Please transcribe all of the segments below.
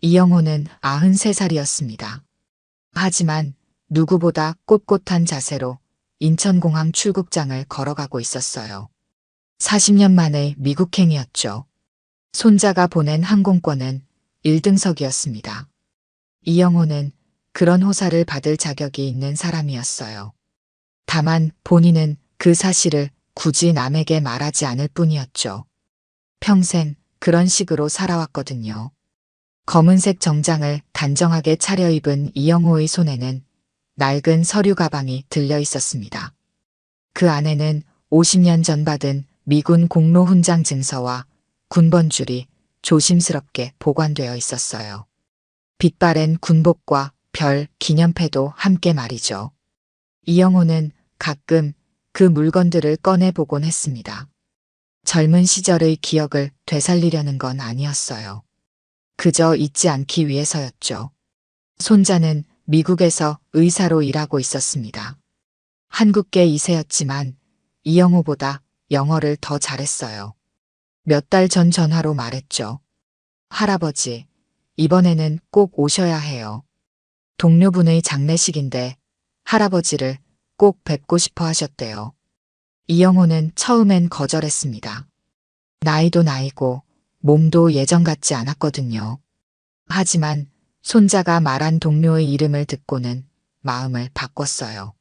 이영호는 93살이었습니다. 하지만 누구보다 꼿꼿한 자세로 인천공항 출국장을 걸어가고 있었어요. 40년 만의 미국행이었죠. 손자가 보낸 항공권은 1등석이었습니다. 이영호는 그런 호사를 받을 자격이 있는 사람이었어요. 다만 본인은 그 사실을 굳이 남에게 말하지 않을 뿐이었죠. 평생 그런 식으로 살아왔거든요. 검은색 정장을 단정하게 차려입은 이영호의 손에는 낡은 서류 가방이 들려 있었습니다. 그 안에는 50년 전 받은 미군 공로 훈장 증서와 군번줄이 조심스럽게 보관되어 있었어요. 빛바랜 군복과 별, 기념패도 함께 말이죠. 이영호는 가끔 그 물건들을 꺼내보곤 했습니다. 젊은 시절의 기억을 되살리려는 건 아니었어요. 그저 잊지 않기 위해서였죠. 손자는 미국에서 의사로 일하고 있었습니다. 한국계 2세였지만 이영호보다 영어를 더 잘했어요. 몇 달 전 전화로 말했죠. 할아버지, 이번에는 꼭 오셔야 해요. 동료분의 장례식인데 할아버지를 꼭 뵙고 싶어 하셨대요. 이영호는 처음엔 거절했습니다. 나이도 나이고 몸도 예전 같지 않았거든요. 하지만 손자가 말한 동료의 이름을 듣고는 마음을 바꿨어요.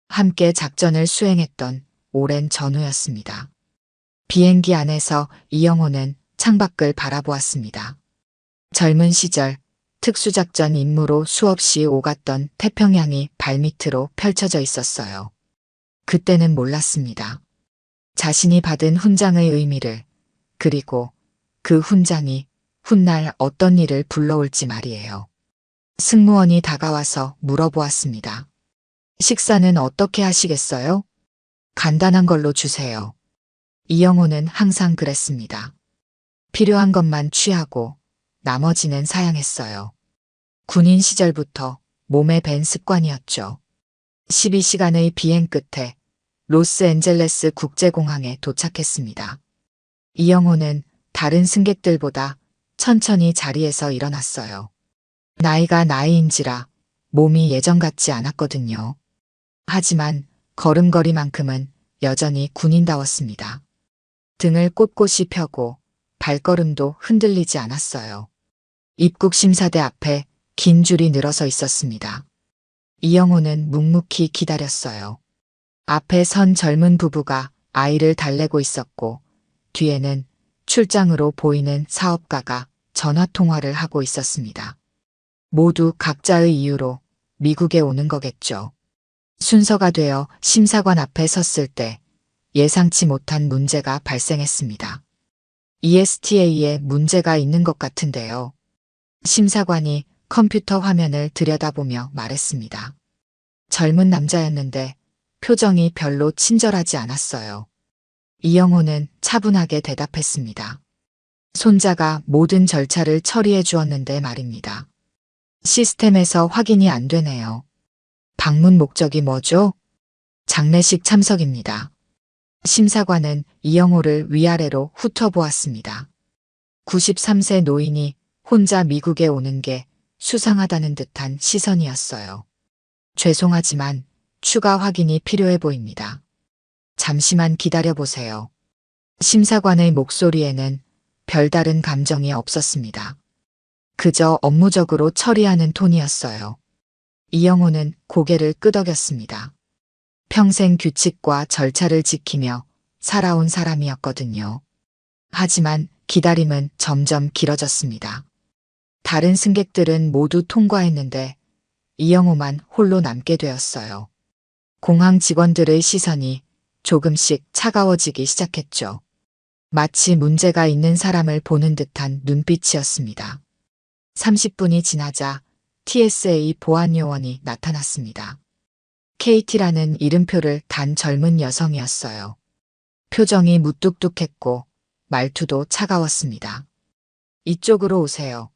함께 작전을 수행했던 오랜 전후였습니다. 비행기 안에서 이영호는 창밖을 바라보았습니다. 젊은 시절 특수작전 임무로 수없이 오갔던 태평양이 발밑으로 펼쳐져 있었어요. 그때는 몰랐습니다. 자신이 받은 훈장의 의미를, 그리고 그 훈장이 훗날 어떤 일을 불러올지 말이에요. 승무원이 다가와서 물어보았습니다. 식사는 어떻게 하시겠어요? 간단한 걸로 주세요. 이영호는 항상 그랬습니다. 필요한 것만 취하고 나머지는 사양했어요. 군인 시절부터 몸에 밴 습관이었죠. 12시간의 비행 끝에 로스앤젤레스 국제공항에 도착했습니다. 이영호는 다른 승객들보다 천천히 자리에서 일어났어요. 나이가 나이인지라 몸이 예전 같지 않았거든요. 하지만 걸음걸이만큼은 여전히 군인다웠습니다. 등을 꼿꼿이 펴고 발걸음도 흔들리지 않았어요. 입국 심사대 앞에 긴 줄이 늘어서 있었습니다. 이영호는 묵묵히 기다렸어요. 앞에 선 젊은 부부가 아이를 달래고 있었고 뒤에는 출장으로 보이는 사업가가 전화통화를 하고 있었습니다. 모두 각자의 이유로 미국에 오는 거겠죠. 순서가 되어 심사관 앞에 섰을 때 예상치 못한 문제가 발생했습니다. ESTA에 문제가 있는 것 같은데요. 심사관이 컴퓨터 화면을 들여다보며 말했습니다. 젊은 남자였는데 표정이 별로 친절하지 않았어요. 이영호는 차분하게 대답했습니다. 손자가 모든 절차를 처리해 주었는데 말입니다. 시스템에서 확인이 안 되네요. 방문 목적이 뭐죠? 장례식 참석입니다. 심사관은 이영호를 위아래로 훑어보았습니다. 93세 노인이 혼자 미국에 오는 게 수상하다는 듯한 시선이었어요. 죄송하지만 추가 확인이 필요해 보입니다. 잠시만 기다려보세요. 심사관의 목소리에는 별다른 감정이 없었습니다. 그저 업무적으로 처리하는 톤이었어요. 이영호는 고개를 끄덕였습니다. 평생 규칙과 절차를 지키며 살아온 사람이었거든요. 하지만 기다림은 점점 길어졌습니다. 다른 승객들은 모두 통과했는데 이영호만 홀로 남게 되었어요. 공항 직원들의 시선이 조금씩 차가워지기 시작했죠. 마치 문제가 있는 사람을 보는 듯한 눈빛이었습니다. 30분이 지나자 TSA 보안요원이 나타났습니다. KT라는 이름표를 단 젊은 여성이었어요. 표정이 무뚝뚝했고 말투도 차가웠습니다. 이쪽으로 오세요.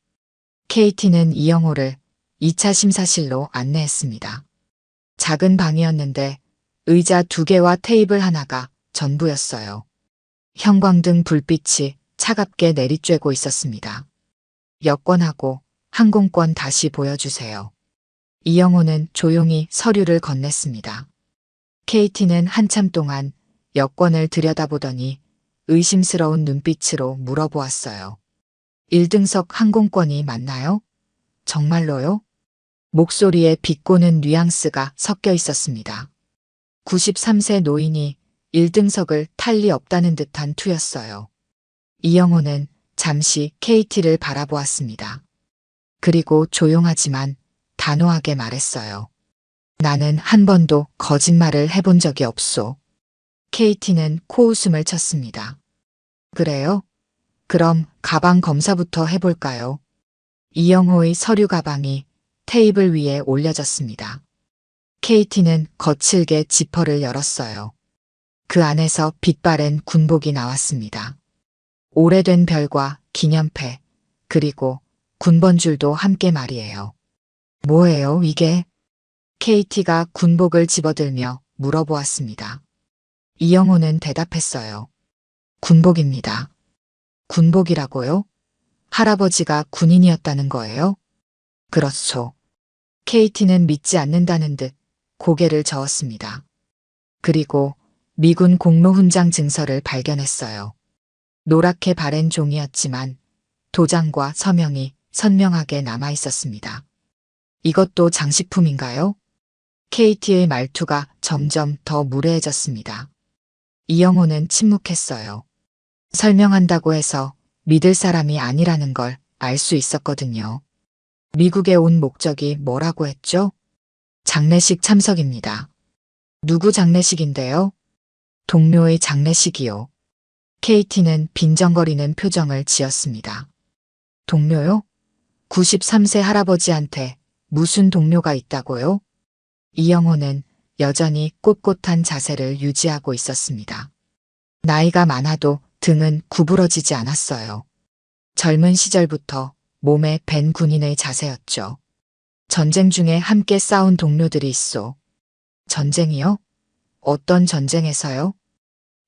KT는 이영호를 2차 심사실로 안내했습니다. 작은 방이었는데 의자 2개와 테이블 하나가 전부였어요. 형광등 불빛이 차갑게 내리쬐고 있었습니다. 여권하고 항공권 다시 보여주세요. 이영호는 조용히 서류를 건넸습니다. KT는 한참 동안 여권을 들여다보더니 의심스러운 눈빛으로 물어보았어요. 1등석 항공권이 맞나요? 정말로요? 목소리에 비꼬는 뉘앙스가 섞여 있었습니다. 93세 노인이 1등석을 탈 리 없다는 듯한 투였어요. 이영호는 잠시 KT를 바라보았습니다. 그리고 조용하지만 단호하게 말했어요. 나는 한 번도 거짓말을 해본 적이 없소. KT는 코웃음을 쳤습니다. 그래요? 그럼 가방 검사부터 해볼까요? 이영호의 서류 가방이 테이블 위에 올려졌습니다. KT는 거칠게 지퍼를 열었어요. 그 안에서 빛바랜 군복이 나왔습니다. 오래된 별과 기념패, 그리고 군번줄도 함께 말이에요. 뭐예요, 이게? KT가 군복을 집어들며 물어보았습니다. 이영호는 대답했어요. 군복입니다. 군복이라고요? 할아버지가 군인이었다는 거예요? 그렇소. KT는 믿지 않는다는 듯 고개를 저었습니다. 그리고 미군 공로훈장 증서를 발견했어요. 노랗게 바랜 종이였지만 도장과 서명이 선명하게 남아 있었습니다. 이것도 장식품인가요? KT의 말투가 점점 더 무례해졌습니다. 이영호는 침묵했어요. 설명한다고 해서 믿을 사람이 아니라는 걸 알 수 있었거든요. 미국에 온 목적이 뭐라고 했죠? 장례식 참석입니다. 누구 장례식인데요? 동료의 장례식이요. KT는 빈정거리는 표정을 지었습니다. 동료요? 93세 할아버지한테 무슨 동료가 있다고요? 이영호는 여전히 꼿꼿한 자세를 유지하고 있었습니다. 나이가 많아도 등은 구부러지지 않았어요. 젊은 시절부터 몸에 밴 군인의 자세였죠. 전쟁 중에 함께 싸운 동료들이 있소. 전쟁이요? 어떤 전쟁에서요?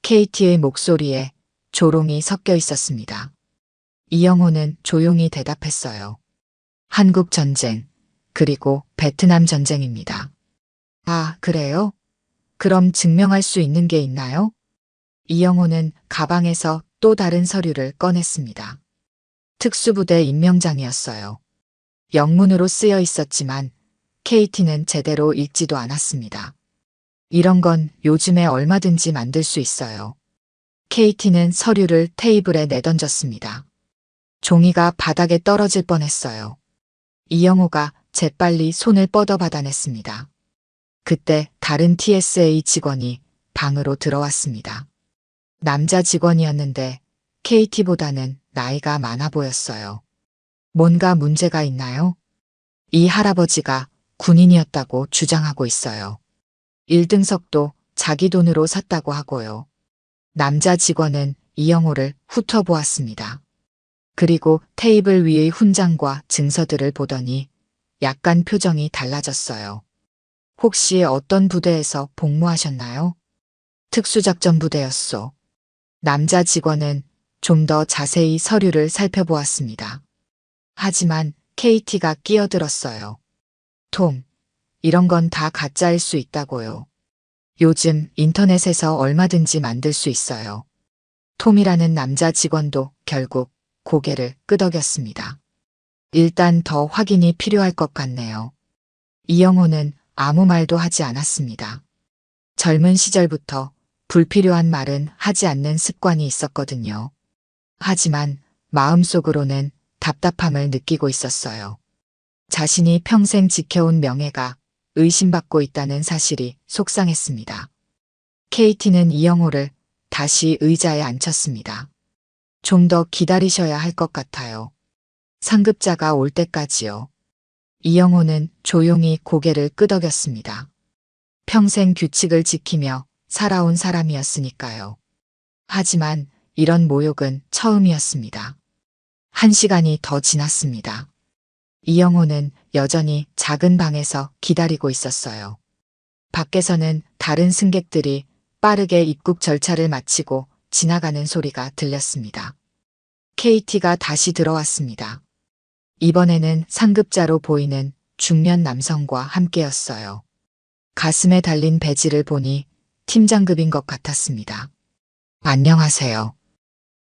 KT의 목소리에 조롱이 섞여 있었습니다. 이영호는 조용히 대답했어요. 한국 전쟁, 그리고 베트남 전쟁입니다. 아, 그래요? 그럼 증명할 수 있는 게 있나요? 이영호는 가방에서 또 다른 서류를 꺼냈습니다. 특수부대 임명장이었어요. 영문으로 쓰여 있었지만 KT는 제대로 읽지도 않았습니다. 이런 건 요즘에 얼마든지 만들 수 있어요. KT는 서류를 테이블에 내던졌습니다. 종이가 바닥에 떨어질 뻔했어요. 이영호가 재빨리 손을 뻗어받아냈습니다. 그때 다른 TSA 직원이 방으로 들어왔습니다. 남자 직원이었는데 KT보다는 나이가 많아 보였어요. 뭔가 문제가 있나요? 이 할아버지가 군인이었다고 주장하고 있어요. 1등석도 자기 돈으로 샀다고 하고요. 남자 직원은 이영호를 훑어보았습니다. 그리고 테이블 위의 훈장과 증서들을 보더니 약간 표정이 달라졌어요. 혹시 어떤 부대에서 복무하셨나요? 특수작전 부대였소. 남자 직원은 좀 더 자세히 서류를 살펴보았습니다. 하지만 KT가 끼어들었어요. 톰, 이런 건 다 가짜일 수 있다고요. 요즘 인터넷에서 얼마든지 만들 수 있어요. 톰이라는 남자 직원도 결국 고개를 끄덕였습니다. 일단 더 확인이 필요할 것 같네요. 이영호는 아무 말도 하지 않았습니다. 젊은 시절부터 불필요한 말은 하지 않는 습관이 있었거든요. 하지만 마음속으로는 답답함을 느끼고 있었어요. 자신이 평생 지켜온 명예가 의심받고 있다는 사실이 속상했습니다. KT는 이영호를 다시 의자에 앉혔습니다. 좀 더 기다리셔야 할 것 같아요. 상급자가 올 때까지요. 이영호는 조용히 고개를 끄덕였습니다. 평생 규칙을 지키며 살아온 사람이었으니까요. 하지만 이런 모욕은 처음이었습니다. 1시간이 더 지났습니다. 이영호는 여전히 작은 방에서 기다리고 있었어요. 밖에서는 다른 승객들이 빠르게 입국 절차를 마치고 지나가는 소리가 들렸습니다. KT가 다시 들어왔습니다. 이번에는 상급자로 보이는 중년 남성과 함께였어요. 가슴에 달린 배지를 보니 팀장급인 것 같았습니다. 안녕하세요.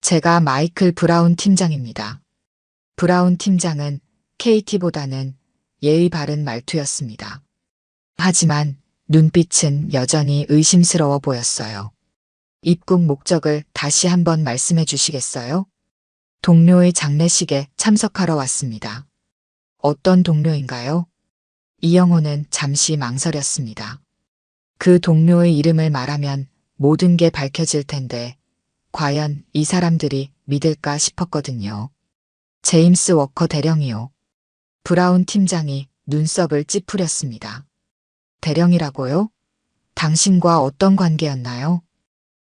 제가 마이클 브라운 팀장입니다. 브라운 팀장은 KT보다는 예의 바른 말투였습니다. 하지만 눈빛은 여전히 의심스러워 보였어요. 입국 목적을 다시 한번 말씀해 주시겠어요? 동료의 장례식에 참석하러 왔습니다. 어떤 동료인가요? 이영호는 잠시 망설였습니다. 그 동료의 이름을 말하면 모든 게 밝혀질 텐데 과연 이 사람들이 믿을까 싶었거든요. 제임스 워커 대령이요. 브라운 팀장이 눈썹을 찌푸렸습니다. 대령이라고요? 당신과 어떤 관계였나요?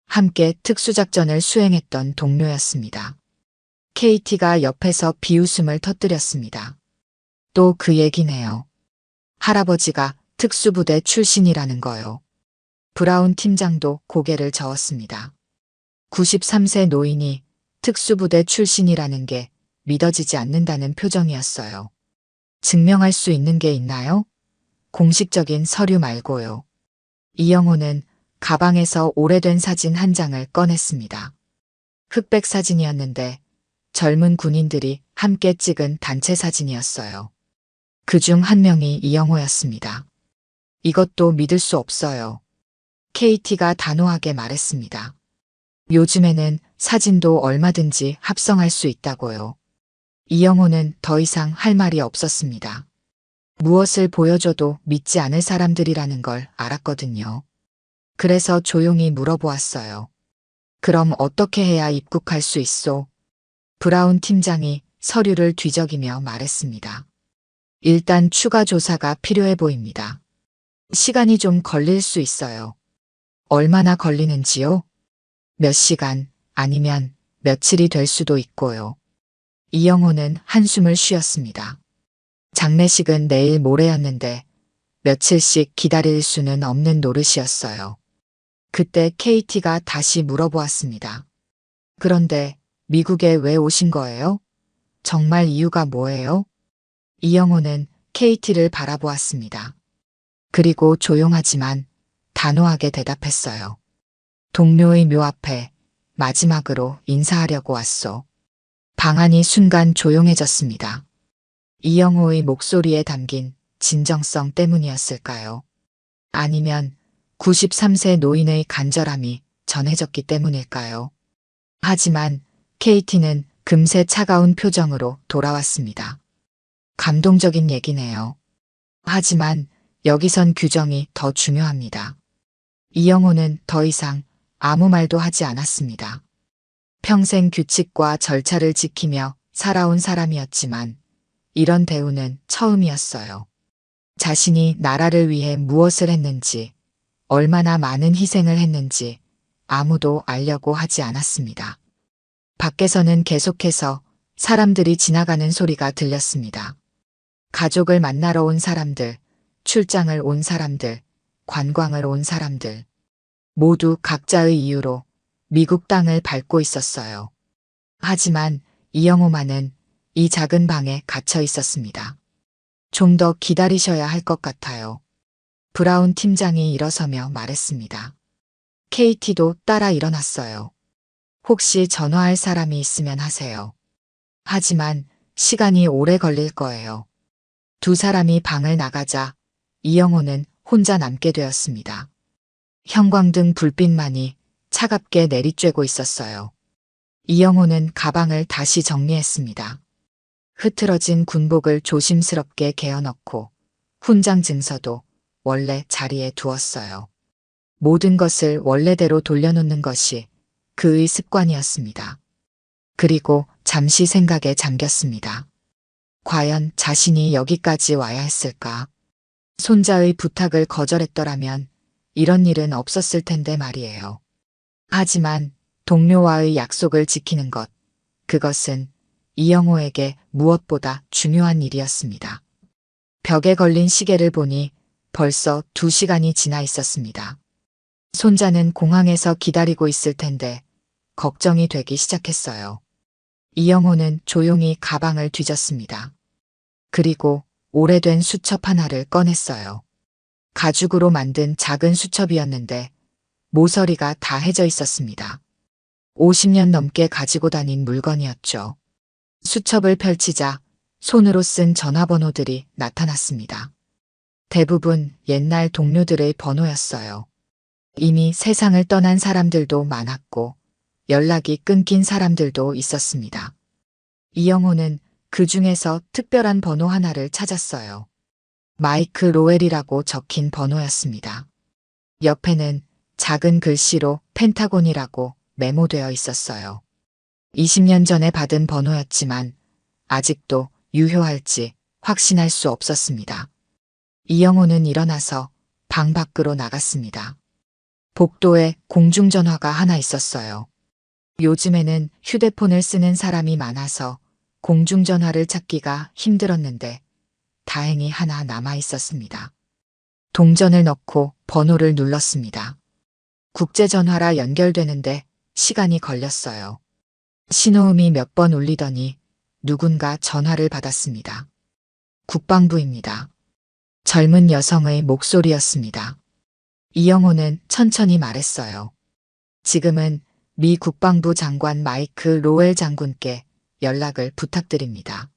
함께 특수작전을 수행했던 동료였습니다. KT가 옆에서 비웃음을 터뜨렸습니다. 또 그 얘기네요. 할아버지가 특수부대 출신이라는 거요. 브라운 팀장도 고개를 저었습니다. 93세 노인이 특수부대 출신이라는 게 믿어지지 않는다는 표정이었어요. 증명할 수 있는 게 있나요? 공식적인 서류 말고요. 이영호는 가방에서 오래된 사진 한 장을 꺼냈습니다. 흑백 사진이었는데 젊은 군인들이 함께 찍은 단체 사진이었어요. 그중 한 명이 이영호였습니다. 이것도 믿을 수 없어요. KT가 단호하게 말했습니다. 요즘에는 사진도 얼마든지 합성할 수 있다고요. 이영호는 더 이상 할 말이 없었습니다. 무엇을 보여줘도 믿지 않을 사람들이라는 걸 알았거든요. 그래서 조용히 물어보았어요. 그럼 어떻게 해야 입국할 수 있소? 브라운 팀장이 서류를 뒤적이며 말했습니다. 일단 추가 조사가 필요해 보입니다. 시간이 좀 걸릴 수 있어요. 얼마나 걸리는지요? 몇 시간 아니면 며칠이 될 수도 있고요. 이영호는 한숨을 쉬었습니다. 장례식은 내일 모레였는데 며칠씩 기다릴 수는 없는 노릇이었어요. 그때 KT가 다시 물어보았습니다. 그런데 미국에 왜 오신 거예요? 정말 이유가 뭐예요? 이영호는 KT를 바라보았습니다. 그리고 조용하지만 단호하게 대답했어요. 동료의 묘 앞에 마지막으로 인사하려고 왔소. 방안이 순간 조용해졌습니다. 이영호의 목소리에 담긴 진정성 때문이었을까요? 아니면 93세 노인의 간절함이 전해졌기 때문일까요? 하지만 KT는 금세 차가운 표정으로 돌아왔습니다. 감동적인 얘기네요. 하지만 여기선 규정이 더 중요합니다. 이영호는 더 이상 아무 말도 하지 않았습니다. 평생 규칙과 절차를 지키며 살아온 사람이었지만 이런 대우는 처음이었어요. 자신이 나라를 위해 무엇을 했는지, 얼마나 많은 희생을 했는지 아무도 알려고 하지 않았습니다. 밖에서는 계속해서 사람들이 지나가는 소리가 들렸습니다. 가족을 만나러 온 사람들, 출장을 온 사람들, 관광을 온 사람들, 모두 각자의 이유로 미국 땅을 밟고 있었어요. 하지만 이영호만은 이 작은 방에 갇혀 있었습니다. 좀 더 기다리셔야 할 것 같아요. 브라운 팀장이 일어서며 말했습니다. KT도 따라 일어났어요. 혹시 전화할 사람이 있으면 하세요. 하지만 시간이 오래 걸릴 거예요. 두 사람이 방을 나가자 이영호는 혼자 남게 되었습니다. 형광등 불빛만이 차갑게 내리쬐고 있었어요. 이영호는 가방을 다시 정리했습니다. 흐트러진 군복을 조심스럽게 개어넣고 훈장 증서도 원래 자리에 두었어요. 모든 것을 원래대로 돌려놓는 것이 그의 습관이었습니다. 그리고 잠시 생각에 잠겼습니다. 과연 자신이 여기까지 와야 했을까? 손자의 부탁을 거절했더라면 이런 일은 없었을 텐데 말이에요. 하지만 동료와의 약속을 지키는 것, 그것은 이영호에게 무엇보다 중요한 일이었습니다. 벽에 걸린 시계를 보니 벌써 2시간이 지나 있었습니다. 손자는 공항에서 기다리고 있을 텐데 걱정이 되기 시작했어요. 이영호는 조용히 가방을 뒤졌습니다. 그리고 오래된 수첩 하나를 꺼냈어요. 가죽으로 만든 작은 수첩이었는데 모서리가 다 해져 있었습니다. 50년 넘게 가지고 다닌 물건이었죠. 수첩을 펼치자 손으로 쓴 전화번호들이 나타났습니다. 대부분 옛날 동료들의 번호였어요. 이미 세상을 떠난 사람들도 많았고 연락이 끊긴 사람들도 있었습니다. 이영호는 그 중에서 특별한 번호 하나를 찾았어요. 마이크 로웰이라고 적힌 번호였습니다. 옆에는 작은 글씨로 펜타곤이라고 메모되어 있었어요. 20년 전에 받은 번호였지만 아직도 유효할지 확신할 수 없었습니다. 이영호는 일어나서 방 밖으로 나갔습니다. 복도에 공중전화가 하나 있었어요. 요즘에는 휴대폰을 쓰는 사람이 많아서 공중전화를 찾기가 힘들었는데 다행히 하나 남아 있었습니다. 동전을 넣고 번호를 눌렀습니다. 국제전화라 연결되는데 시간이 걸렸어요. 신호음이 몇 번 울리더니 누군가 전화를 받았습니다. 국방부입니다. 젊은 여성의 목소리였습니다. 이영호는 천천히 말했어요. 지금은 미 국방부 장관 마이크 로웰 장군께 연락을 부탁드립니다.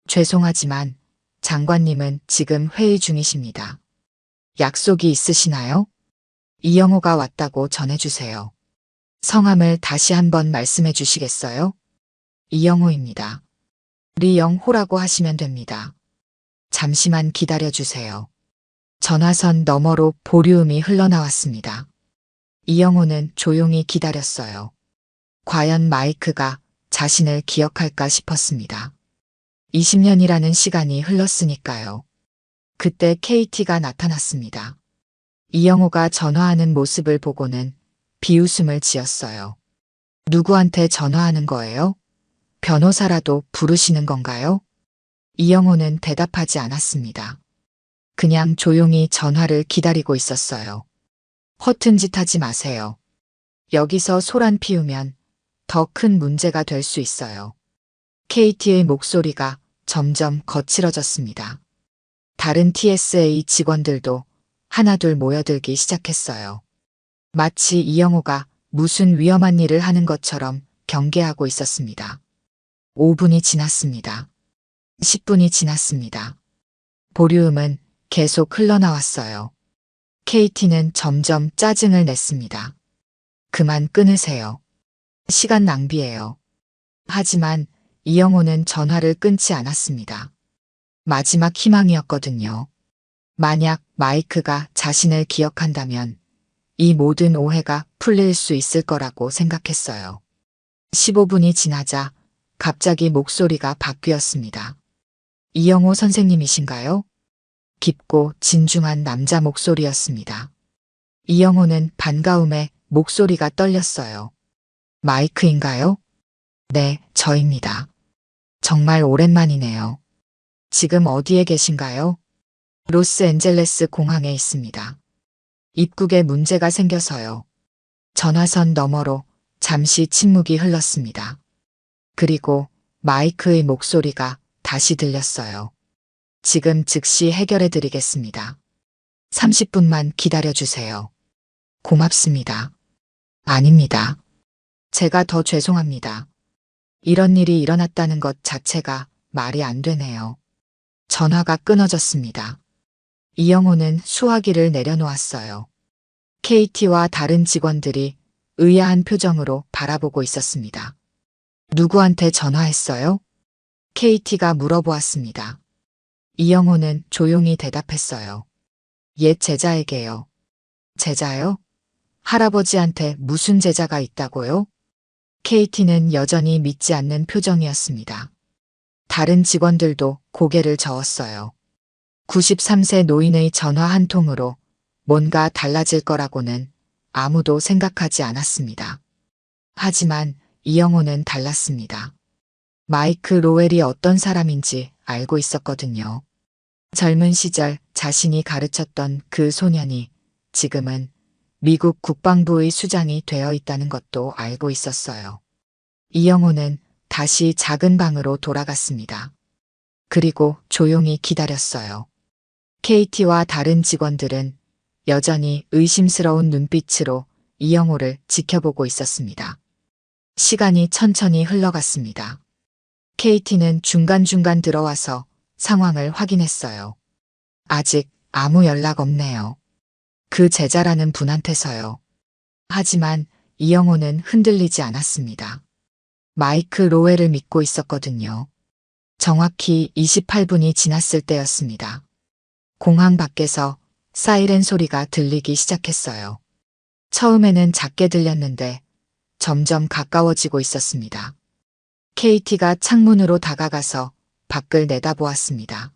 죄송하지만 장관님은 지금 회의 중이십니다. 약속이 있으시나요? 이영호가 왔다고 전해주세요. 성함을 다시 한번 말씀해 주시겠어요? 이영호입니다. 리영호라고 하시면 됩니다. 잠시만 기다려 주세요. 전화선 너머로 보류음이 흘러나왔습니다. 이영호는 조용히 기다렸어요. 과연 마이크가 자신을 기억할까 싶었습니다. 20년이라는 시간이 흘렀으니까요. 그때 KT가 나타났습니다. 이영호가 전화하는 모습을 보고는 비웃음을 지었어요. 누구한테 전화하는 거예요? 변호사라도 부르시는 건가요? 이영호는 대답하지 않았습니다. 그냥 조용히 전화를 기다리고 있었어요. 허튼 짓 하지 마세요. 여기서 소란 피우면 더 큰 문제가 될 수 있어요. KT의 목소리가 점점 거칠어졌습니다. 다른 TSA 직원들도 하나둘 모여들기 시작했어요. 마치 이영호가 무슨 위험한 일을 하는 것처럼 경계하고 있었습니다. 5분이 지났습니다. 10분이 지났습니다. 보류음은 계속 흘러나왔어요. KT는 점점 짜증을 냈습니다. 그만 끊으세요. 시간 낭비예요. 하지만 이영호는 전화를 끊지 않았습니다. 마지막 희망이었거든요. 만약 마이크가 자신을 기억한다면 이 모든 오해가 풀릴 수 있을 거라고 생각했어요. 15분이 지나자 갑자기 목소리가 바뀌었습니다. 이영호 선생님이신가요? 깊고 진중한 남자 목소리였습니다. 이영호는 반가움에 목소리가 떨렸어요. 마이크인가요? 네, 저입니다. 정말 오랜만이네요. 지금 어디에 계신가요? 로스앤젤레스 공항에 있습니다. 입국에 문제가 생겨서요. 전화선 너머로 잠시 침묵이 흘렀습니다. 그리고 마이크의 목소리가 다시 들렸어요. 지금 즉시 해결해 드리겠습니다. 30분만 기다려 주세요. 고맙습니다. 아닙니다. 제가 더 죄송합니다. 이런 일이 일어났다는 것 자체가 말이 안 되네요. 전화가 끊어졌습니다. 이영호는 수화기를 내려놓았어요. KT와 다른 직원들이 의아한 표정으로 바라보고 있었습니다. 누구한테 전화했어요? KT가 물어보았습니다. 이영호는 조용히 대답했어요. 옛 제자에게요. 제자요? 할아버지한테 무슨 제자가 있다고요? KT는 여전히 믿지 않는 표정이었습니다. 다른 직원들도 고개를 저었어요. 93세 노인의 전화 한 통으로 뭔가 달라질 거라고는 아무도 생각하지 않았습니다. 하지만 이영호는 달랐습니다. 마이크 로웰이 어떤 사람인지 알고 있었거든요. 젊은 시절 자신이 가르쳤던 그 소년이 지금은 미국 국방부의 수장이 되어 있다는 것도 알고 있었어요. 이영호는 다시 작은 방으로 돌아갔습니다. 그리고 조용히 기다렸어요. KT와 다른 직원들은 여전히 의심스러운 눈빛으로 이영호를 지켜보고 있었습니다. 시간이 천천히 흘러갔습니다. KT는 중간중간 들어와서 상황을 확인했어요. 아직 아무 연락 없네요. 그 제자라는 분한테서요. 하지만 이영호는 흔들리지 않았습니다. 마이크 로웰을 믿고 있었거든요. 정확히 28분이 지났을 때였습니다. 공항 밖에서 사이렌 소리가 들리기 시작했어요. 처음에는 작게 들렸는데 점점 가까워지고 있었습니다. KT가 창문으로 다가가서 밖을 내다보았습니다.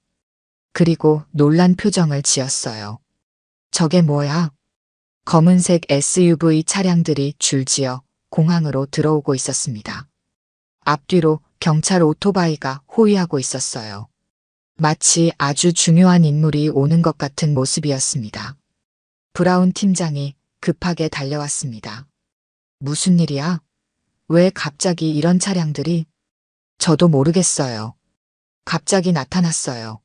그리고 놀란 표정을 지었어요. 저게 뭐야? 검은색 SUV 차량들이 줄지어 공항으로 들어오고 있었습니다. 앞뒤로 경찰 오토바이가 호위하고 있었어요. 마치 아주 중요한 인물이 오는 것 같은 모습이었습니다. 브라운 팀장이 급하게 달려왔습니다. 무슨 일이야? 왜 갑자기 이런 차량들이? 저도 모르겠어요. 갑자기 나타났어요.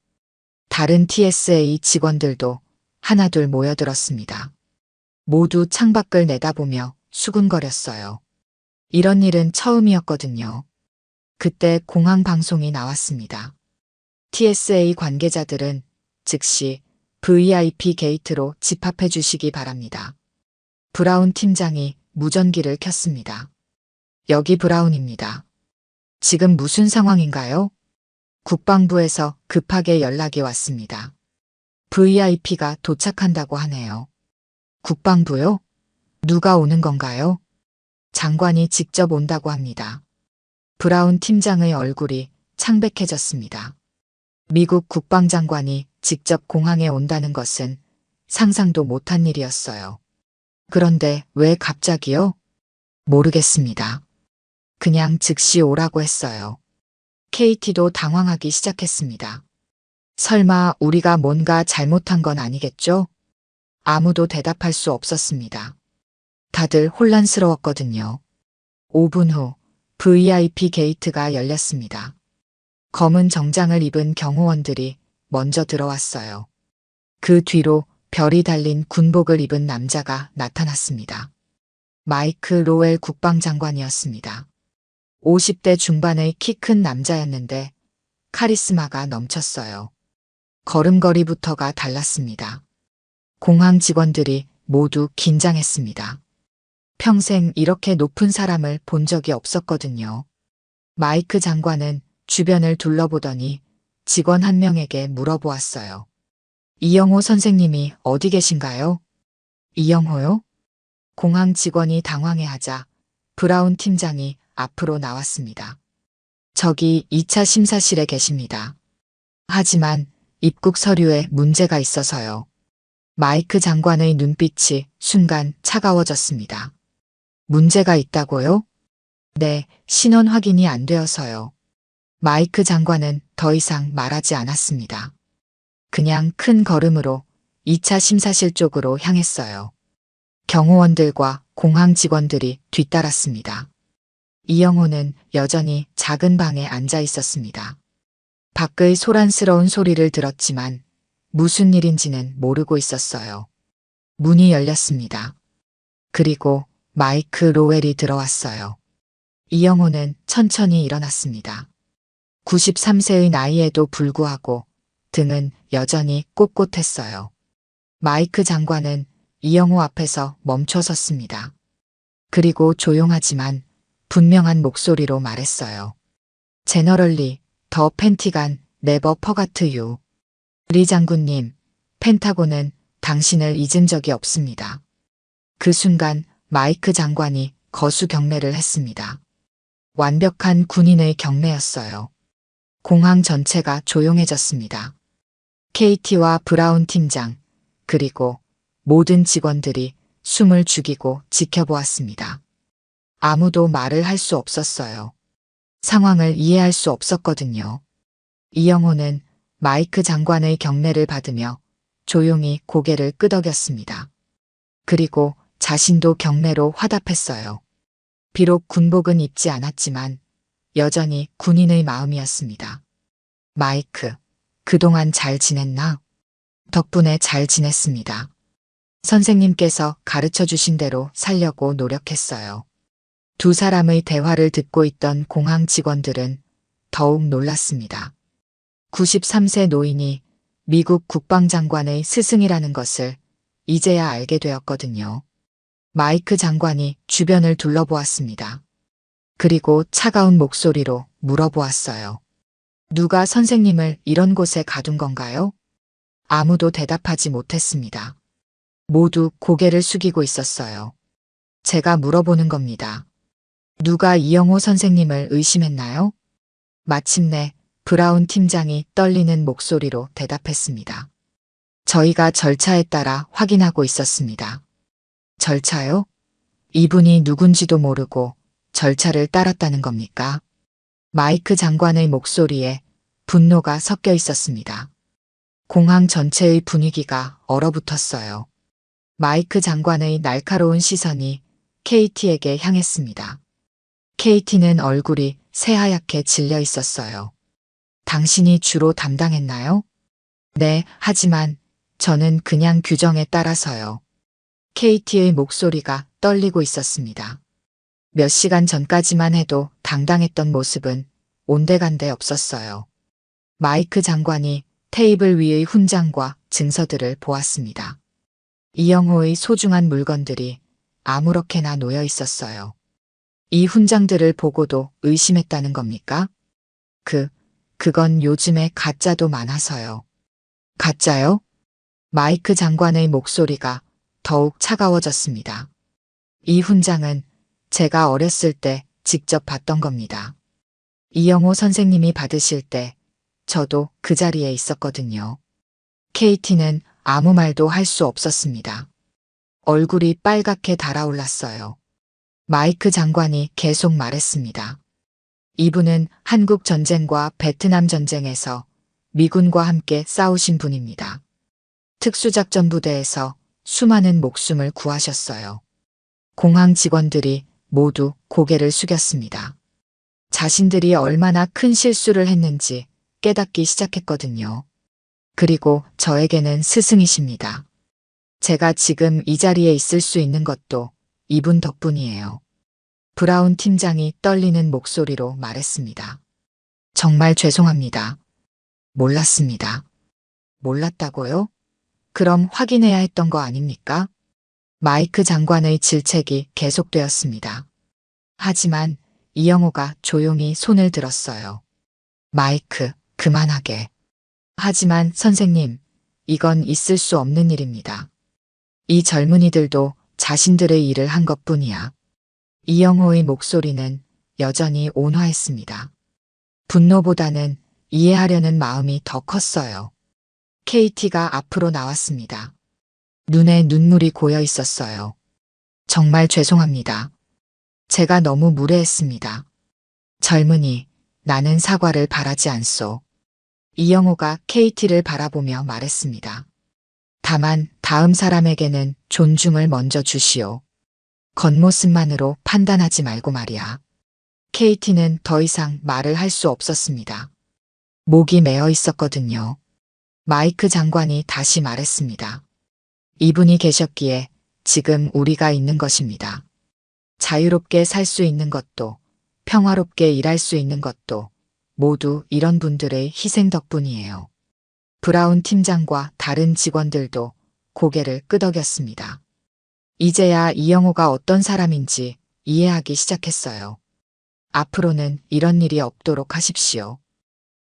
다른 TSA 직원들도 하나둘 모여들었습니다. 모두 창밖을 내다보며 수군거렸어요. 이런 일은 처음이었거든요. 그때 공항 방송이 나왔습니다. TSA 관계자들은 즉시 VIP 게이트로 집합해 주시기 바랍니다. 브라운 팀장이 무전기를 켰습니다. 여기 브라운입니다. 지금 무슨 상황인가요? 국방부에서 급하게 연락이 왔습니다. VIP가 도착한다고 하네요. 국방부요? 누가 오는 건가요? 장관이 직접 온다고 합니다. 브라운 팀장의 얼굴이 창백해졌습니다. 미국 국방장관이 직접 공항에 온다는 것은 상상도 못한 일이었어요. 그런데 왜 갑자기요? 모르겠습니다. 그냥 즉시 오라고 했어요. KT도 당황하기 시작했습니다. 설마 우리가 뭔가 잘못한 건 아니겠죠? 아무도 대답할 수 없었습니다. 다들 혼란스러웠거든요. 5분 후 VIP 게이트가 열렸습니다. 검은 정장을 입은 경호원들이 먼저 들어왔어요. 그 뒤로 별이 달린 군복을 입은 남자가 나타났습니다. 마이크 로웰 국방장관이었습니다. 50대 중반의 키 큰 남자였는데 카리스마가 넘쳤어요. 걸음걸이부터가 달랐습니다. 공항 직원들이 모두 긴장했습니다. 평생 이렇게 높은 사람을 본 적이 없었거든요. 마이크 장관은 주변을 둘러보더니 직원 한 명에게 물어보았어요. 이영호 선생님이 어디 계신가요? 이영호요? 공항 직원이 당황해하자 브라운 팀장이 앞으로 나왔습니다. 저기 2차 심사실에 계십니다. 하지만 입국 서류에 문제가 있어서요. 마이크 장관의 눈빛이 순간 차가워졌습니다. 문제가 있다고요? 네, 신원 확인이 안 되어서요. 마이크 장관은 더 이상 말하지 않았습니다. 그냥 큰 걸음으로 2차 심사실 쪽으로 향했어요. 경호원들과 공항 직원들이 뒤따랐습니다. 이영호는 여전히 작은 방에 앉아 있었습니다. 밖의 소란스러운 소리를 들었지만 무슨 일인지는 모르고 있었어요. 문이 열렸습니다. 그리고 마이크 로웰이 들어왔어요. 이영호는 천천히 일어났습니다. 93세의 나이에도 불구하고 등은 여전히 꼿꼿했어요. 마이크 장관은 이영호 앞에서 멈춰 섰습니다. 그리고 조용하지만 분명한 목소리로 말했어요. 제너럴리, 더 펜티간, 네버 퍼가트 유. 리 장군님, 펜타곤은 당신을 잊은 적이 없습니다. 그 순간 마이크 장관이 거수 경례를 했습니다. 완벽한 군인의 경례였어요. 공항 전체가 조용해졌습니다. KT와 브라운 팀장, 그리고 모든 직원들이 숨을 죽이고 지켜보았습니다. 아무도 말을 할 수 없었어요. 상황을 이해할 수 없었거든요. 이영호는 마이크 장관의 경례를 받으며 조용히 고개를 끄덕였습니다. 그리고 자신도 경례로 화답했어요. 비록 군복은 입지 않았지만 여전히 군인의 마음이었습니다. 마이크, 그동안 잘 지냈나? 덕분에 잘 지냈습니다. 선생님께서 가르쳐 주신 대로 살려고 노력했어요. 두 사람의 대화를 듣고 있던 공항 직원들은 더욱 놀랐습니다. 93세 노인이 미국 국방장관의 스승이라는 것을 이제야 알게 되었거든요. 마이크 장관이 주변을 둘러보았습니다. 그리고 차가운 목소리로 물어보았어요. 누가 선생님을 이런 곳에 가둔 건가요? 아무도 대답하지 못했습니다. 모두 고개를 숙이고 있었어요. 제가 물어보는 겁니다. 누가 이영호 선생님을 의심했나요? 마침내 브라운 팀장이 떨리는 목소리로 대답했습니다. 저희가 절차에 따라 확인하고 있었습니다. 절차요? 이분이 누군지도 모르고 절차를 따랐다는 겁니까? 마이크 장관의 목소리에 분노가 섞여 있었습니다. 공항 전체의 분위기가 얼어붙었어요. 마이크 장관의 날카로운 시선이 KT에게 향했습니다. KT는 얼굴이 새하얗게 질려 있었어요. 당신이 주로 담당했나요? 네, 하지만 저는 그냥 규정에 따라서요. KT의 목소리가 떨리고 있었습니다. 몇 시간 전까지만 해도 당당했던 모습은 온데간데 없었어요. 마이크 장관이 테이블 위의 훈장과 증서들을 보았습니다. 이영호의 소중한 물건들이 아무렇게나 놓여 있었어요. 이 훈장들을 보고도 의심했다는 겁니까? 그건 요즘에 가짜도 많아서요. 가짜요? 마이크 장관의 목소리가 더욱 차가워졌습니다. 이 훈장은 제가 어렸을 때 직접 봤던 겁니다. 이영호 선생님이 받으실 때 저도 그 자리에 있었거든요. KT는 아무 말도 할 수 없었습니다. 얼굴이 빨갛게 달아올랐어요. 마이크 장관이 계속 말했습니다. 이분은 한국 전쟁과 베트남 전쟁에서 미군과 함께 싸우신 분입니다. 특수작전부대에서 수많은 목숨을 구하셨어요. 공항 직원들이 모두 고개를 숙였습니다. 자신들이 얼마나 큰 실수를 했는지 깨닫기 시작했거든요. 그리고 저에게는 스승이십니다. 제가 지금 이 자리에 있을 수 있는 것도 이분 덕분이에요. 브라운 팀장이 떨리는 목소리로 말했습니다. 정말 죄송합니다. 몰랐습니다. 몰랐다고요? 그럼 확인해야 했던 거 아닙니까? 마이크 장관의 질책이 계속되었습니다. 하지만 이영호가 조용히 손을 들었어요. 마이크, 그만하게. 하지만 선생님, 이건 있을 수 없는 일입니다. 이 젊은이들도 자신들의 일을 한 것뿐이야. 이영호의 목소리는 여전히 온화했습니다. 분노보다는 이해하려는 마음이 더 컸어요. KT가 앞으로 나왔습니다. 눈에 눈물이 고여 있었어요. 정말 죄송합니다. 제가 너무 무례했습니다. 젊은이, 나는 사과를 바라지 않소. 이영호가 KT를 바라보며 말했습니다. 다만 다음 사람에게는 존중을 먼저 주시오. 겉모습만으로 판단하지 말고 말이야. KT는 더 이상 말을 할 수 없었습니다. 목이 메어 있었거든요. 마이크 장관이 다시 말했습니다. 이분이 계셨기에 지금 우리가 있는 것입니다. 자유롭게 살 수 있는 것도, 평화롭게 일할 수 있는 것도 모두 이런 분들의 희생 덕분이에요. 브라운 팀장과 다른 직원들도 고개를 끄덕였습니다. 이제야 이영호가 어떤 사람인지 이해하기 시작했어요. 앞으로는 이런 일이 없도록 하십시오.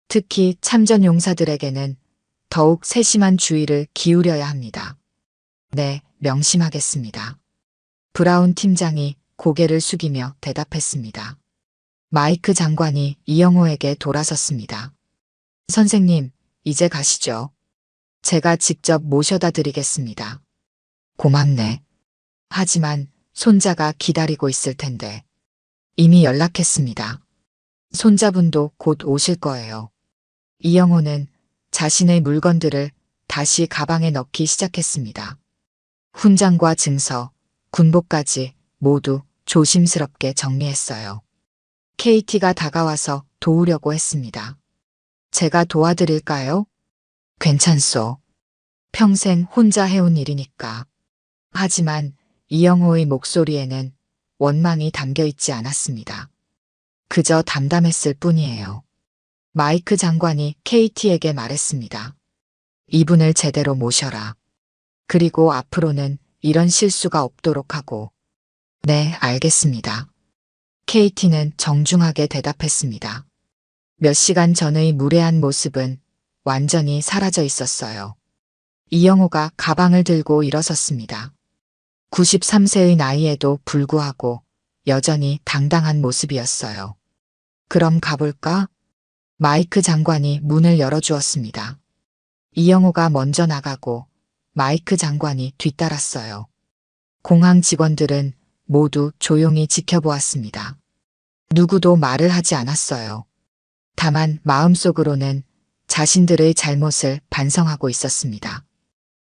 특히 참전 용사들에게는 더욱 세심한 주의를 기울여야 합니다. 네, 명심하겠습니다. 브라운 팀장이 고개를 숙이며 대답했습니다. 마이크 장관이 이영호에게 돌아섰습니다. 선생님, 이제 가시죠. 제가 직접 모셔다 드리겠습니다. 고맙네. 하지만 손자가 기다리고 있을 텐데. 이미 연락했습니다. 손자분도 곧 오실 거예요. 이영호는 자신의 물건들을 다시 가방에 넣기 시작했습니다. 훈장과 증서, 군복까지 모두 조심스럽게 정리했어요. KT가 다가와서 도우려고 했습니다. 제가 도와드릴까요? 괜찮소. 평생 혼자 해온 일이니까. 하지만 이영호의 목소리에는 원망이 담겨 있지 않았습니다. 그저 담담했을 뿐이에요. 마이크 장관이 KT에게 말했습니다. 이분을 제대로 모셔라. 그리고 앞으로는 이런 실수가 없도록 하고. 네, 알겠습니다. KT는 정중하게 대답했습니다. 몇 시간 전의 무례한 모습은 완전히 사라져 있었어요. 이영호가 가방을 들고 일어섰습니다. 93세의 나이에도 불구하고 여전히 당당한 모습이었어요. 그럼 가볼까? 마이크 장관이 문을 열어주었습니다. 이영호가 먼저 나가고 마이크 장관이 뒤따랐어요. 공항 직원들은 모두 조용히 지켜보았습니다. 누구도 말을 하지 않았어요. 다만 마음속으로는 자신들의 잘못을 반성하고 있었습니다.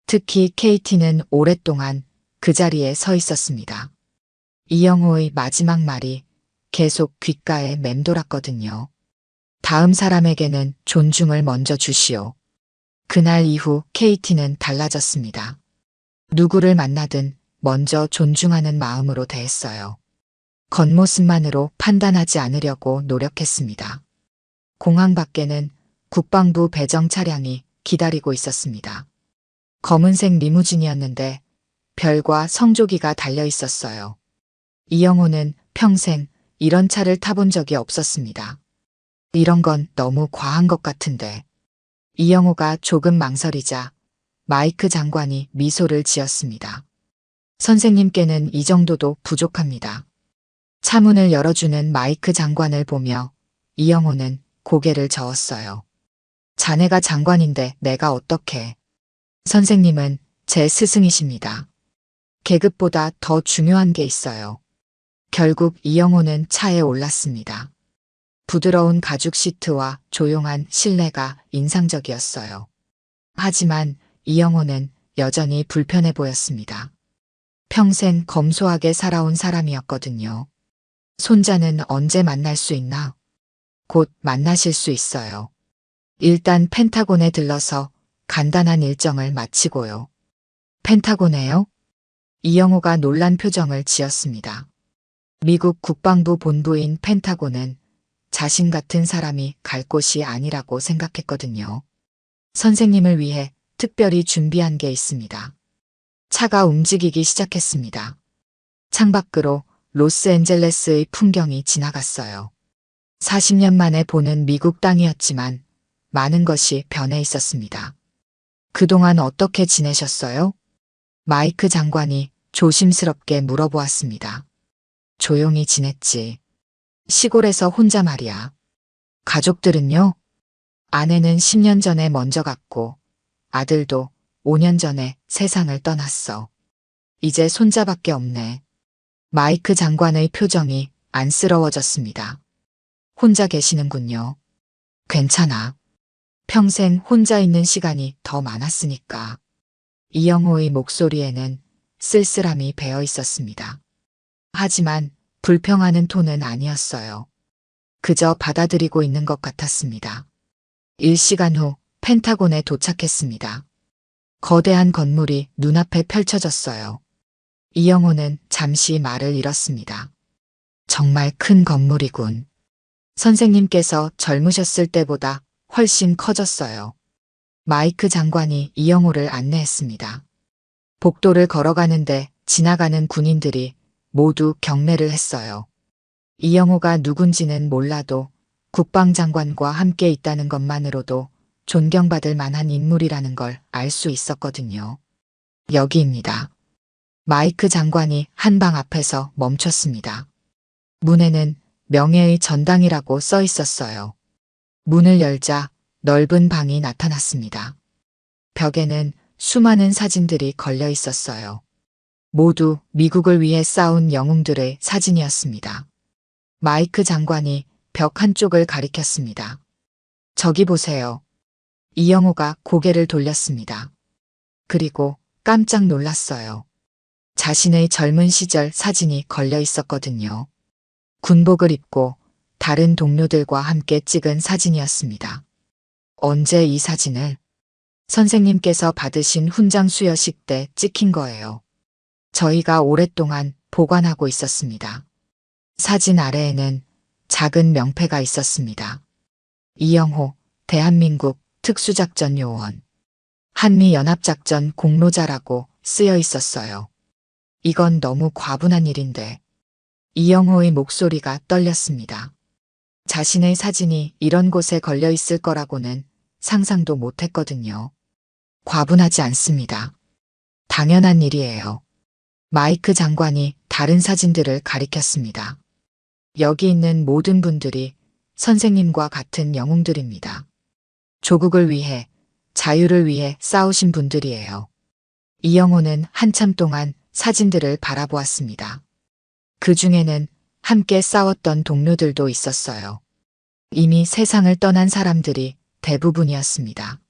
특히 KT는 오랫동안 그 자리에 서 있었습니다. 이영호의 마지막 말이 계속 귓가에 맴돌았거든요. 다음 사람에게는 존중을 먼저 주시오. 그날 이후 KT는 달라졌습니다. 누구를 만나든 먼저 존중하는 마음으로 대했어요. 겉모습만으로 판단하지 않으려고 노력했습니다. 공항 밖에는 국방부 배정 차량이 기다리고 있었습니다. 검은색 리무진이었는데 별과 성조기가 달려 있었어요. 이영호는 평생 이런 차를 타본 적이 없었습니다. 이런 건 너무 과한 것 같은데. 이영호가 조금 망설이자 마이크 장관이 미소를 지었습니다. 선생님께는 이 정도도 부족합니다. 차문을 열어주는 마이크 장관을 보며 이영호는 고개를 저었어요. 자네가 장관인데 내가 어떻게. 선생님은 제 스승이십니다. 계급보다 더 중요한 게 있어요. 결국 이영호는 차에 올랐습니다. 부드러운 가죽 시트와 조용한 실내가 인상적이었어요. 하지만 이영호는 여전히 불편해 보였습니다. 평생 검소하게 살아온 사람이었거든요. 손자는 언제 만날 수 있나? 곧 만나실 수 있어요. 일단 펜타곤에 들러서 간단한 일정을 마치고요. 펜타곤에요? 이영호가 놀란 표정을 지었습니다. 미국 국방부 본부인 펜타곤은 자신 같은 사람이 갈 곳이 아니라고 생각했거든요. 선생님을 위해 특별히 준비한 게 있습니다. 차가 움직이기 시작했습니다. 창밖으로 로스앤젤레스의 풍경이 지나갔어요. 40년 만에 보는 미국 땅이었지만 많은 것이 변해 있었습니다. 그동안 어떻게 지내셨어요? 마이크 장관이 조심스럽게 물어보았습니다. 조용히 지냈지. 시골에서 혼자 말이야. 가족들은요? 아내는 10년 전에 먼저 갔고 아들도 5년 전에 세상을 떠났어. 이제 손자밖에 없네. 마이크 장관의 표정이 안쓰러워졌습니다. 혼자 계시는군요. 괜찮아. 평생 혼자 있는 시간이 더 많았으니까. 이영호의 목소리에는 쓸쓸함이 배어 있었습니다. 하지만 불평하는 톤은 아니었어요. 그저 받아들이고 있는 것 같았습니다. 1시간 후 펜타곤에 도착했습니다. 거대한 건물이 눈앞에 펼쳐졌어요. 이영호는 잠시 말을 잃었습니다. 정말 큰 건물이군. 선생님께서 젊으셨을 때보다 훨씬 커졌어요. 마이크 장관이 이영호를 안내했습니다. 복도를 걸어가는데 지나가는 군인들이 모두 경례를 했어요. 이영호가 누군지는 몰라도 국방장관과 함께 있다는 것만으로도 존경받을 만한 인물이라는 걸 알 수 있었거든요. 여기입니다. 마이크 장관이 한방 앞에서 멈췄습니다. 문에는 명예의 전당이라고 써 있었어요. 문을 열자 넓은 방이 나타났습니다. 벽에는 수많은 사진들이 걸려 있었어요. 모두 미국을 위해 싸운 영웅들의 사진이었습니다. 마이크 장관이 벽 한쪽을 가리켰습니다. 저기 보세요. 이영호가 고개를 돌렸습니다. 그리고 깜짝 놀랐어요. 자신의 젊은 시절 사진이 걸려 있었거든요. 군복을 입고 다른 동료들과 함께 찍은 사진이었습니다. 언제 이 사진을? 선생님께서 받으신 훈장 수여식 때 찍힌 거예요. 저희가 오랫동안 보관하고 있었습니다. 사진 아래에는 작은 명패가 있었습니다. 이영호, 대한민국 특수작전 요원. 한미연합작전 공로자라고 쓰여 있었어요. 이건 너무 과분한 일인데. 이영호의 목소리가 떨렸습니다. 자신의 사진이 이런 곳에 걸려 있을 거라고는 상상도 못했거든요. 과분하지 않습니다. 당연한 일이에요. 마이크 장관이 다른 사진들을 가리켰습니다. 여기 있는 모든 분들이 선생님과 같은 영웅들입니다. 조국을 위해, 자유를 위해 싸우신 분들이에요. 이영호는 한참 동안 사진들을 바라보았습니다. 그 중에는 함께 싸웠던 동료들도 있었어요. 이미 세상을 떠난 사람들이 대부분이었습니다.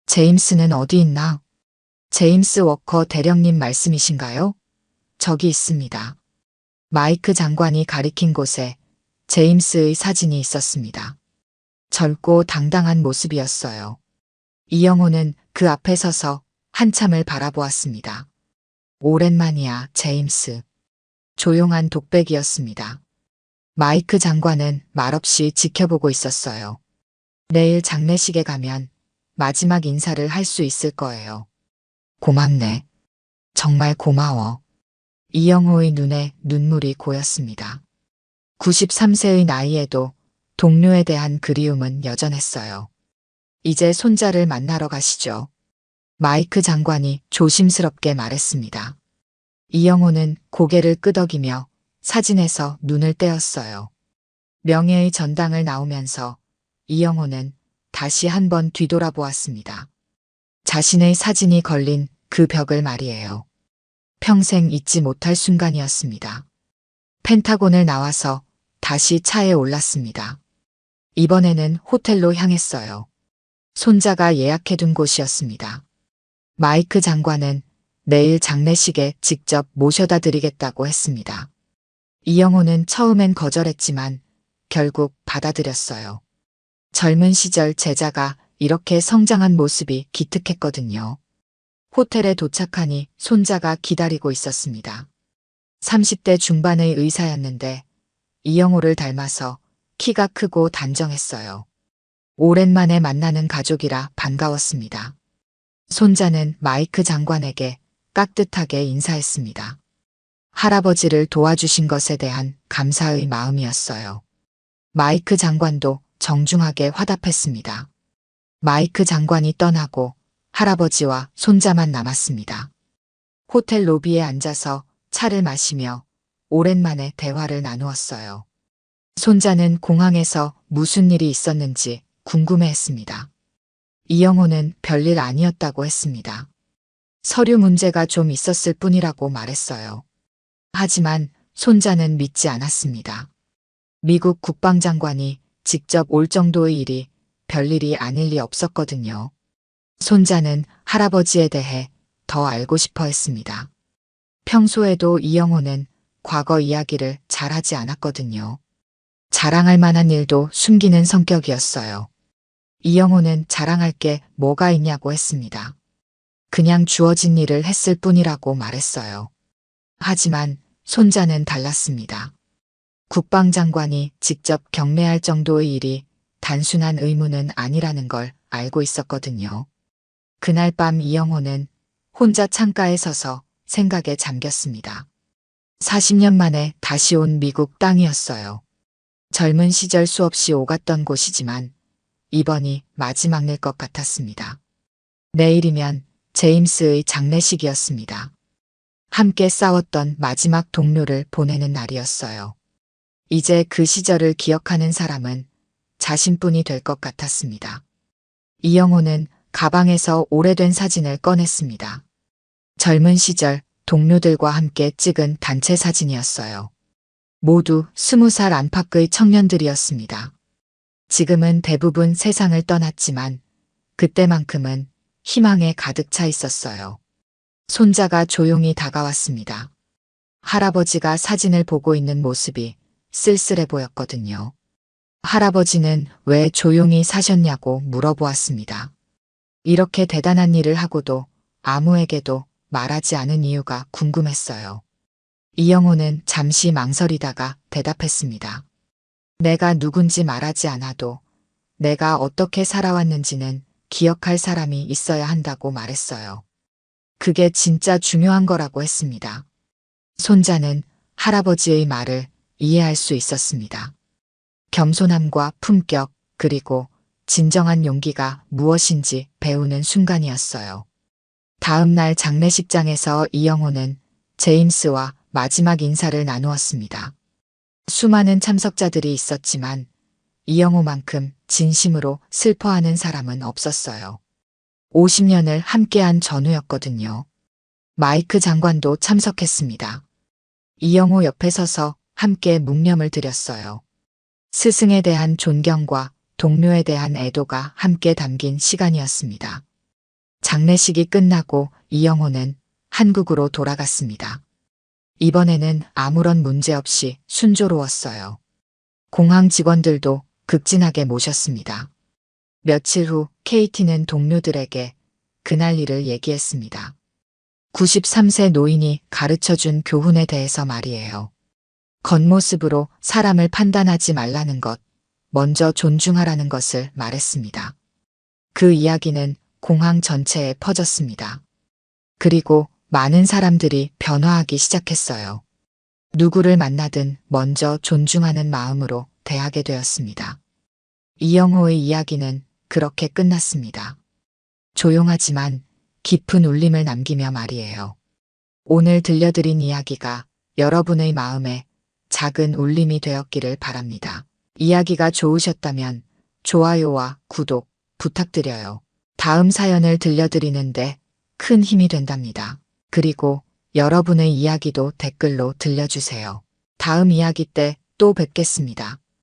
제임스는 어디 있나? 제임스 워커 대령님 말씀이신가요? 저기 있습니다. 마이크 장관이 가리킨 곳에 제임스의 사진이 있었습니다. 젊고 당당한 모습이었어요. 이영호는 그 앞에 서서 한참을 바라보았습니다. 오랜만이야, 제임스. 조용한 독백이었습니다. 마이크 장관은 말없이 지켜보고 있었어요. 내일 장례식에 가면 마지막 인사를 할 수 있을 거예요. 고맙네. 정말 고마워. 이영호의 눈에 눈물이 고였습니다. 93세의 나이에도 동료에 대한 그리움은 여전했어요. 이제 손자를 만나러 가시죠. 마이크 장관이 조심스럽게 말했습니다. 이영호는 고개를 끄덕이며 사진에서 눈을 떼었어요. 명예의 전당을 나오면서 이영호는 다시 한번 뒤돌아보았습니다. 자신의 사진이 걸린 그 벽을 말이에요. 평생 잊지 못할 순간이었습니다. 펜타곤을 나와서 다시 차에 올랐습니다. 이번에는 호텔로 향했어요. 손자가 예약해둔 곳이었습니다. 마이크 장관은 내일 장례식에 직접 모셔다 드리겠다고 했습니다. 이영호는 처음엔 거절했지만 결국 받아들였어요. 젊은 시절 제자가 이렇게 성장한 모습이 기특했거든요. 호텔에 도착하니 손자가 기다리고 있었습니다. 30대 중반의 의사였는데 이영호를 닮아서 키가 크고 단정했어요. 오랜만에 만나는 가족이라 반가웠습니다. 손자는 마이크 장관에게 깍듯하게 인사했습니다. 할아버지를 도와주신 것에 대한 감사의 마음이었어요. 마이크 장관도 정중하게 화답했습니다. 마이크 장관이 떠나고 할아버지와 손자만 남았습니다. 호텔 로비에 앉아서 차를 마시며 오랜만에 대화를 나누었어요. 손자는 공항에서 무슨 일이 있었는지 궁금해했습니다. 이영호는 별일 아니었다고 했습니다. 서류 문제가 좀 있었을 뿐이라고 말했어요. 하지만 손자는 믿지 않았습니다. 미국 국방장관이 직접 올 정도의 일이 별일이 아닐 리 없었거든요. 손자는 할아버지에 대해 더 알고 싶어 했습니다. 평소에도 이영호는 과거 이야기를 잘하지 않았거든요. 자랑할 만한 일도 숨기는 성격이었어요. 이영호는 자랑할 게 뭐가 있냐고 했습니다. 그냥 주어진 일을 했을 뿐이라고 말했어요. 하지만 손자는 달랐습니다. 국방장관이 직접 경례할 정도의 일이 단순한 의무는 아니라는 걸 알고 있었거든요. 그날 밤 이영호는 혼자 창가에 서서 생각에 잠겼습니다. 40년 만에 다시 온 미국 땅이었어요. 젊은 시절 수없이 오갔던 곳이지만 이번이 마지막일 것 같았습니다. 내일이면 제임스의 장례식이었습니다. 함께 싸웠던 마지막 동료를 보내는 날이었어요. 이제 그 시절을 기억하는 사람은 자신뿐이 될 것 같았습니다. 이영호는 가방에서 오래된 사진을 꺼냈습니다. 젊은 시절 동료들과 함께 찍은 단체 사진이었어요. 모두 20살 안팎의 청년들이었습니다. 지금은 대부분 세상을 떠났지만 그때만큼은 희망에 가득 차 있었어요. 손자가 조용히 다가왔습니다. 할아버지가 사진을 보고 있는 모습이 쓸쓸해 보였거든요. 할아버지는 왜 조용히 사셨냐고 물어보았습니다. 이렇게 대단한 일을 하고도 아무에게도 말하지 않은 이유가 궁금했어요. 이영호는 잠시 망설이다가 대답했습니다. 내가 누군지 말하지 않아도 내가 어떻게 살아왔는지는 기억할 사람이 있어야 한다고 말했어요. 그게 진짜 중요한 거라고 했습니다. 손자는 할아버지의 말을 이해할 수 있었습니다. 겸손함과 품격, 그리고 진정한 용기가 무엇인지 배우는 순간이었어요. 다음 날 장례식장에서 이영호는 제임스와 마지막 인사를 나누었습니다. 수많은 참석자들이 있었지만 이영호만큼 진심으로 슬퍼하는 사람은 없었어요. 50년을 함께한 전우였거든요. 마이크 장관도 참석했습니다. 이영호 옆에 서서 함께 묵념을 드렸어요. 스승에 대한 존경과 동료에 대한 애도가 함께 담긴 시간이었습니다. 장례식이 끝나고 이영호는 한국으로 돌아갔습니다. 이번에는 아무런 문제 없이 순조로웠어요. 공항 직원들도 극진하게 모셨습니다. 며칠 후 KT는 동료들에게 그날 일을 얘기했습니다. 93세 노인이 가르쳐준 교훈에 대해서 말이에요. 겉모습으로 사람을 판단하지 말라는 것, 먼저 존중하라는 것을 말했습니다. 그 이야기는 공항 전체에 퍼졌습니다. 그리고 많은 사람들이 변화하기 시작했어요. 누구를 만나든 먼저 존중하는 마음으로 대하게 되었습니다. 이영호의 이야기는 그렇게 끝났습니다. 조용하지만 깊은 울림을 남기며 말이에요. 오늘 들려드린 이야기가 여러분의 마음에 작은 울림이 되었기를 바랍니다. 이야기가 좋으셨다면 좋아요와 구독 부탁드려요. 다음 사연을 들려드리는데 큰 힘이 된답니다. 그리고 여러분의 이야기도 댓글로 들려주세요. 다음 이야기 때 또 뵙겠습니다.